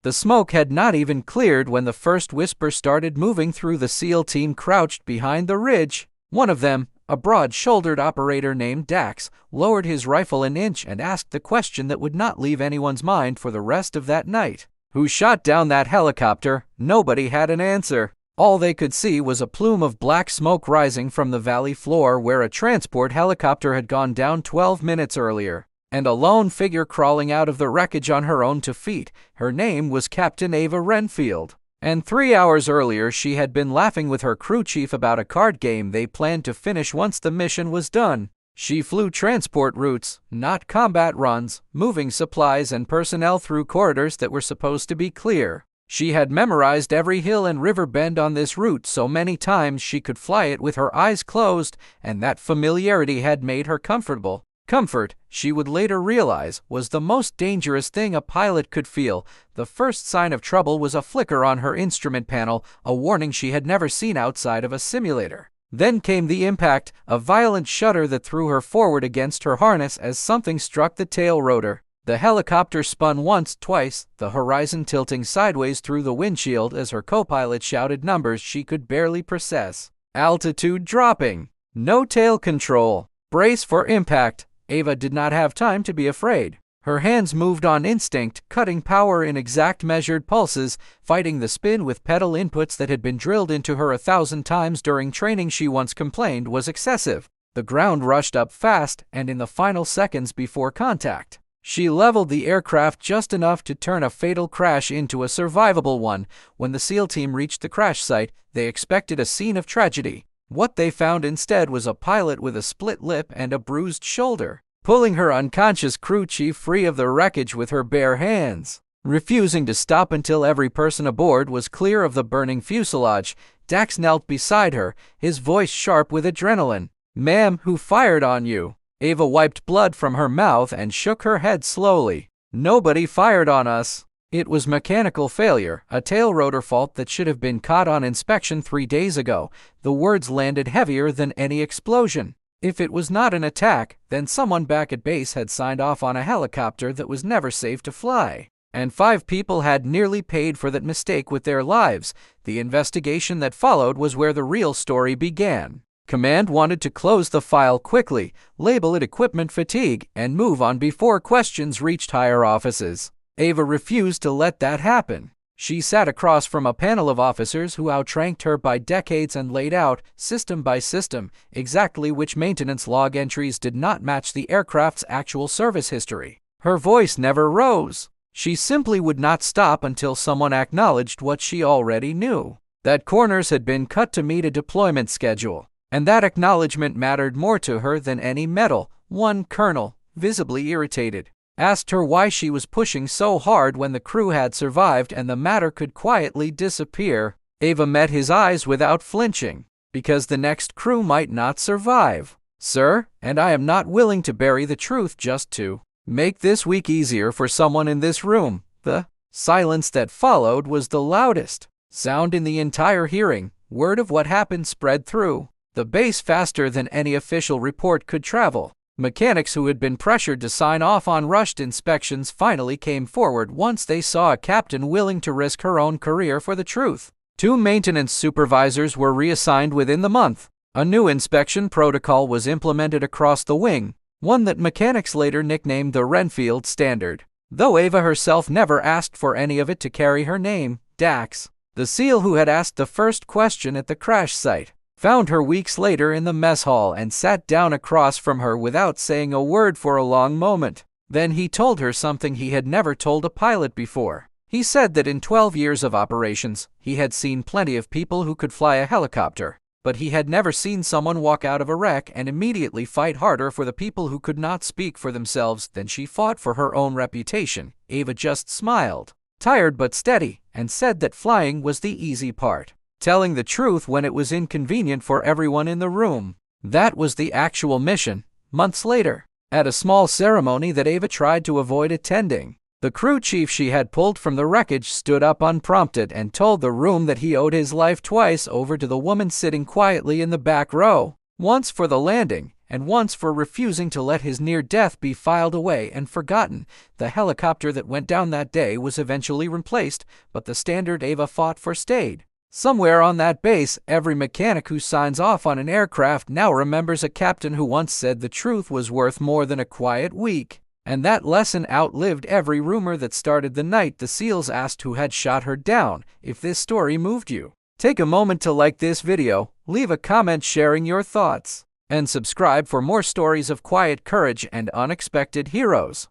The smoke had not even cleared when the first whisper started moving through the SEAL team crouched behind the ridge. One of them, a broad-shouldered operator named Dax, lowered his rifle an inch and asked the question that would not leave anyone's mind for the rest of that night. Who shot down that helicopter? Nobody had an answer. All they could see was a plume of black smoke rising from the valley floor where a transport helicopter had gone down 12 minutes earlier, and a lone figure crawling out of the wreckage on her own 2 feet. Her name was Captain Ava Renfield. And 3 hours earlier she had been laughing with her crew chief about a card game they planned to finish once the mission was done. She flew transport routes, not combat runs, moving supplies and personnel through corridors that were supposed to be clear. She had memorized every hill and river bend on this route so many times she could fly it with her eyes closed, and that familiarity had made her comfortable. Comfort, she would later realize, was the most dangerous thing a pilot could feel. The first sign of trouble was a flicker on her instrument panel, a warning she had never seen outside of a simulator. Then came the impact, a violent shudder that threw her forward against her harness as something struck the tail rotor. The helicopter spun once, twice, the horizon tilting sideways through the windshield as her co-pilot shouted numbers she could barely process. Altitude dropping. No tail control. Brace for impact. Ava did not have time to be afraid. Her hands moved on instinct, cutting power in exact measured pulses, fighting the spin with pedal inputs that had been drilled into her 1,000 times during training she once complained was excessive. The ground rushed up fast, and in the final seconds before contact, she leveled the aircraft just enough to turn a fatal crash into a survivable one. When the SEAL team reached the crash site, they expected a scene of tragedy. What they found instead was a pilot with a split lip and a bruised shoulder, pulling her unconscious crew chief free of the wreckage with her bare hands. Refusing to stop until every person aboard was clear of the burning fuselage, Dax knelt beside her, his voice sharp with adrenaline. "Ma'am, who fired on you?" Ava wiped blood from her mouth and shook her head slowly. "Nobody fired on us. It was mechanical failure, a tail rotor fault that should have been caught on inspection 3 days ago." The words landed heavier than any explosion. If it was not an attack, then someone back at base had signed off on a helicopter that was never safe to fly. And 5 people had nearly paid for that mistake with their lives. The investigation that followed was where the real story began. Command wanted to close the file quickly, label it equipment fatigue, and move on before questions reached higher offices. Ava refused to let that happen. She sat across from a panel of officers who outranked her by decades and laid out, system by system, exactly which maintenance log entries did not match the aircraft's actual service history. Her voice never rose. She simply would not stop until someone acknowledged what she already knew: that corners had been cut to meet a deployment schedule. And that acknowledgement mattered more to her than any medal. One colonel, visibly irritated, asked her why she was pushing so hard when the crew had survived and the matter could quietly disappear. Ava met his eyes without flinching. "Because the next crew might not survive, sir, and I am not willing to bury the truth just to make this week easier for someone in this room." The silence that followed was the loudest sound in the entire hearing. Word of what happened spread through the base faster than any official report could travel. Mechanics who had been pressured to sign off on rushed inspections finally came forward once they saw a captain willing to risk her own career for the truth. 2 maintenance supervisors were reassigned within the month. A new inspection protocol was implemented across the wing, one that mechanics later nicknamed the Renfield Standard. Though Ava herself never asked for any of it to carry her name, Dax, the SEAL who had asked the first question at the crash site, found her weeks later in the mess hall and sat down across from her without saying a word for a long moment. Then he told her something he had never told a pilot before. He said that in 12 years of operations, he had seen plenty of people who could fly a helicopter, but he had never seen someone walk out of a wreck and immediately fight harder for the people who could not speak for themselves than she fought for her own reputation. Ava just smiled, tired but steady, and said that flying was the easy part, telling the truth when it was inconvenient for everyone in the room. That was the actual mission. Months later, at a small ceremony that Ava tried to avoid attending, the crew chief she had pulled from the wreckage stood up unprompted and told the room that he owed his life twice over to the woman sitting quietly in the back row. Once for the landing, and once for refusing to let his near death be filed away and forgotten. The helicopter that went down that day was eventually replaced, but the standard Ava fought for stayed. Somewhere on that base, every mechanic who signs off on an aircraft now remembers a captain who once said the truth was worth more than a quiet week. And that lesson outlived every rumor that started the night the SEALs asked who had shot her down. If this story moved you, take a moment to like this video, leave a comment sharing your thoughts, and subscribe for more stories of quiet courage and unexpected heroes.